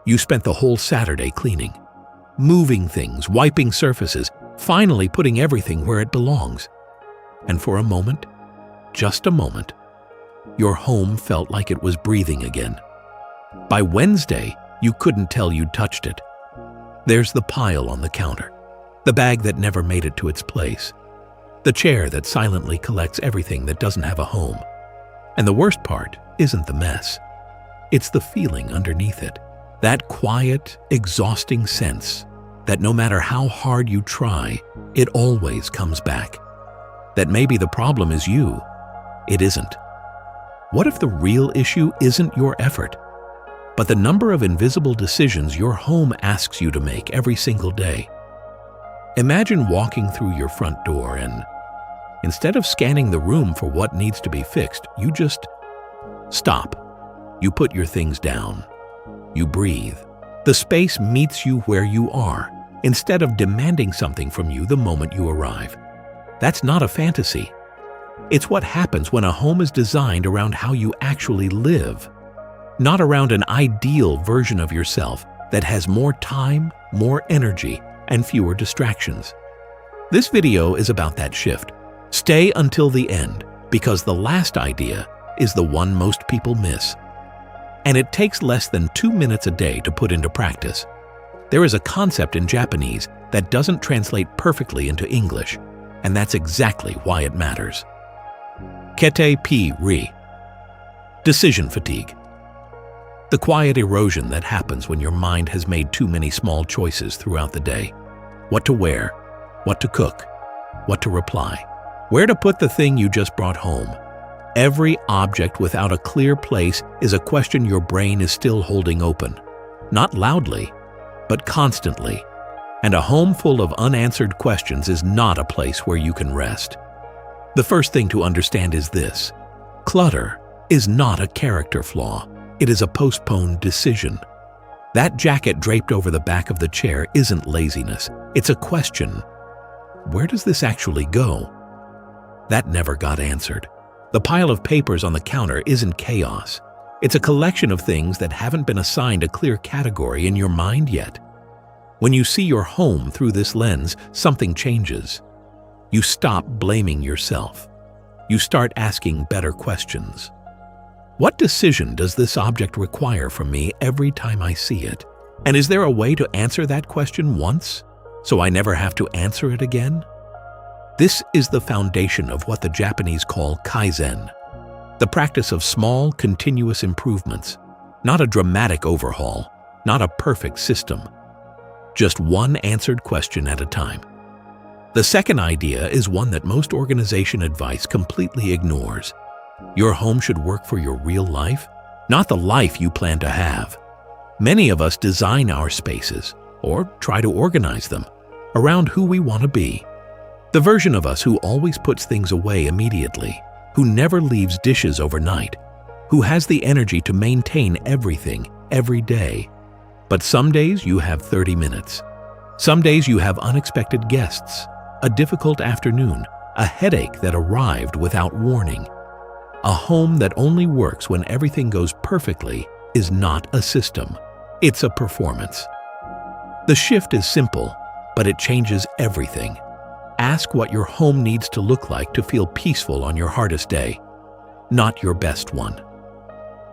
You spent the whole Saturday cleaning, moving things, wiping surfaces, finally putting everything where it belongs. And for a moment, just a moment, your home felt like it was breathing again. By Wednesday, you couldn't tell you'd touched it. There's the pile on the counter, the bag that never made it to its place, the chair that silently collects everything that doesn't have a home. And the worst part isn't the mess. It's the feeling underneath it. That quiet, exhausting sense that no matter how hard you try, it always comes back. That maybe the problem is you. It isn't. What if the real issue isn't your effort, but the number of invisible decisions your home asks you to make every single day? Imagine walking through your front door and, instead of scanning the room for what needs to be fixed, you just stop. You put your things down. You breathe. The space meets you where you are, instead of demanding something from you the moment you arrive. That's not a fantasy. It's what happens when a home is designed around how you actually live, not around an ideal version of yourself that has more time, more energy, and fewer distractions. This video is about that shift. Stay until the end, because the last idea is the one most people miss. And it takes less than 2 minutes a day to put into practice. There is a concept in Japanese that doesn't translate perfectly into English, and that's exactly why it matters. Kete pi ri. Decision fatigue. The quiet erosion that happens when your mind has made too many small choices throughout the day. What to wear, what to cook, what to reply, where to put the thing you just brought home. Every object without a clear place is a question your brain is still holding open. Not loudly, but constantly. And a home full of unanswered questions is not a place where you can rest. The first thing to understand is this: clutter is not a character flaw. It is a postponed decision. That jacket draped over the back of the chair isn't laziness. It's a question. Where does this actually go? That never got answered. The pile of papers on the counter isn't chaos. It's a collection of things that haven't been assigned a clear category in your mind yet. When you see your home through this lens, something changes. You stop blaming yourself. You start asking better questions. What decision does this object require from me every time I see it? And is there a way to answer that question once, so I never have to answer it again? This is the foundation of what the Japanese call kaizen, the practice of small, continuous improvements, not a dramatic overhaul, not a perfect system, just one answered question at a time. The second idea is one that most organization advice completely ignores. Your home should work for your real life, not the life you plan to have. Many of us design our spaces, or try to organize them, around who we want to be. The version of us who always puts things away immediately, who never leaves dishes overnight, who has the energy to maintain everything every day. But some days you have 30 minutes. Some days you have unexpected guests, a difficult afternoon, a headache that arrived without warning. A home that only works when everything goes perfectly is not a system. It's a performance. The shift is simple, but it changes everything. Ask what your home needs to look like to feel peaceful on your hardest day, not your best one.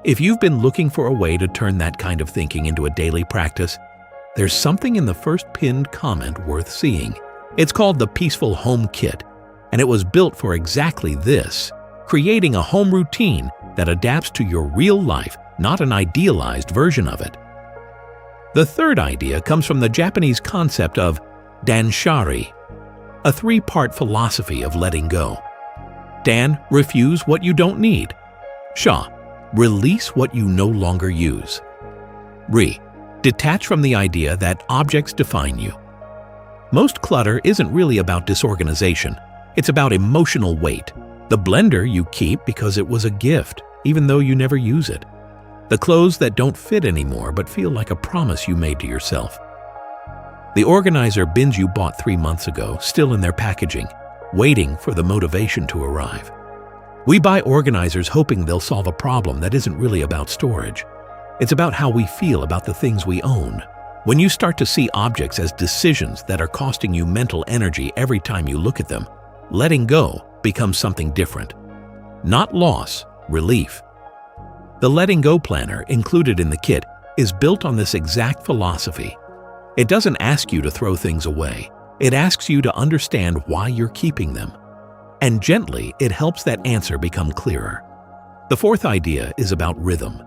If you've been looking for a way to turn that kind of thinking into a daily practice, there's something in the first pinned comment worth seeing. It's called the Peaceful Home Kit, and it was built for exactly this, creating a home routine that adapts to your real life, not an idealized version of it. The third idea comes from the Japanese concept of danshari, a 3-part philosophy of letting go. Dan, refuse what you don't need. Sha, release what you no longer use. Ri, detach from the idea that objects define you. Most clutter isn't really about disorganization. It's about emotional weight. The blender you keep because it was a gift, even though you never use it. The clothes that don't fit anymore but feel like a promise you made to yourself. The organizer bins you bought 3 months ago, still in their packaging, waiting for the motivation to arrive. We buy organizers hoping they'll solve a problem that isn't really about storage. It's about how we feel about the things we own. When you start to see objects as decisions that are costing you mental energy every time you look at them, letting go becomes something different. Not loss, relief. The Letting Go Planner included in the kit is built on this exact philosophy. It doesn't ask you to throw things away. It asks you to understand why you're keeping them. And gently, it helps that answer become clearer. The fourth idea is about rhythm.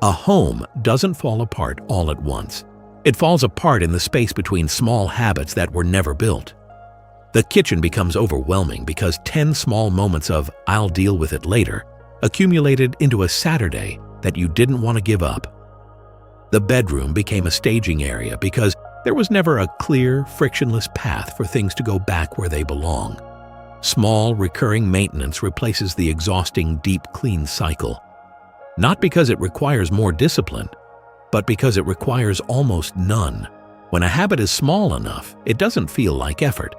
A home doesn't fall apart all at once. It falls apart in the space between small habits that were never built. The kitchen becomes overwhelming because 10 small moments of "I'll deal with it later" accumulated into a Saturday that you didn't want to give up. The bedroom became a staging area because there was never a clear, frictionless path for things to go back where they belong. Small, recurring maintenance replaces the exhausting, deep clean cycle. Not because it requires more discipline, but because it requires almost none. When a habit is small enough, it doesn't feel like effort.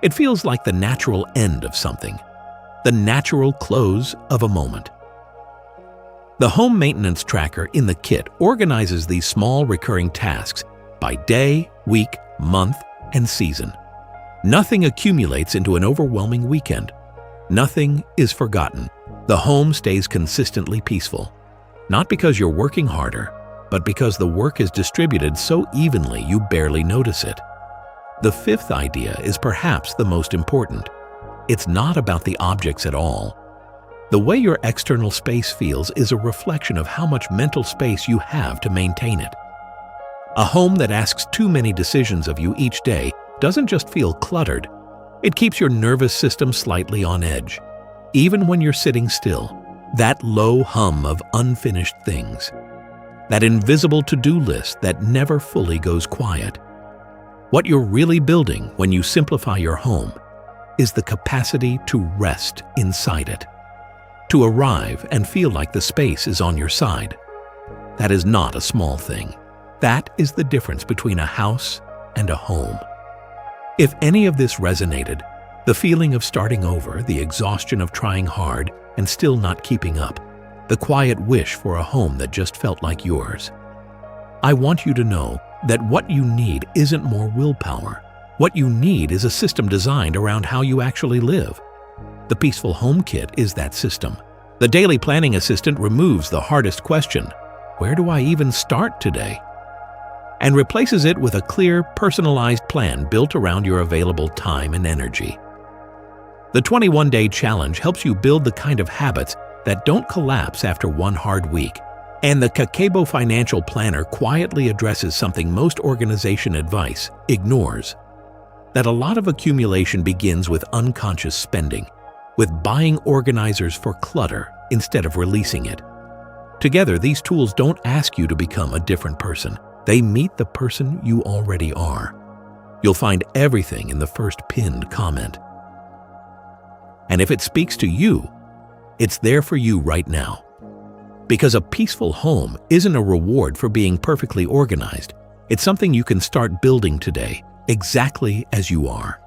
It feels like the natural end of something, the natural close of a moment. The home maintenance tracker in the kit organizes these small recurring tasks by day, week, month, and season. Nothing accumulates into an overwhelming weekend. Nothing is forgotten. The home stays consistently peaceful. Not because you're working harder, but because the work is distributed so evenly you barely notice it. The fifth idea is perhaps the most important. It's not about the objects at all. The way your external space feels is a reflection of how much mental space you have to maintain it. A home that asks too many decisions of you each day doesn't just feel cluttered, it keeps your nervous system slightly on edge. Even when you're sitting still, that low hum of unfinished things, that invisible to-do list that never fully goes quiet. What you're really building when you simplify your home is the capacity to rest inside it, to arrive and feel like the space is on your side. That is not a small thing. That is the difference between a house and a home. If any of this resonated, the feeling of starting over, the exhaustion of trying hard and still not keeping up, the quiet wish for a home that just felt like yours, I want you to know that what you need isn't more willpower. What you need is a system designed around how you actually live. The Peaceful Home Kit is that system. The Daily Planning Assistant removes the hardest question, "Where do I even start today?" and replaces it with a clear, personalized plan built around your available time and energy. The 21-day challenge helps you build the kind of habits that don't collapse after one hard week. And the Kakebo Financial Planner quietly addresses something most organization advice ignores. That a lot of accumulation begins with unconscious spending, with buying organizers for clutter instead of releasing it. Together, these tools don't ask you to become a different person. They meet the person you already are. You'll find everything in the first pinned comment. And if it speaks to you, it's there for you right now. Because a peaceful home isn't a reward for being perfectly organized. It's something you can start building today, exactly as you are.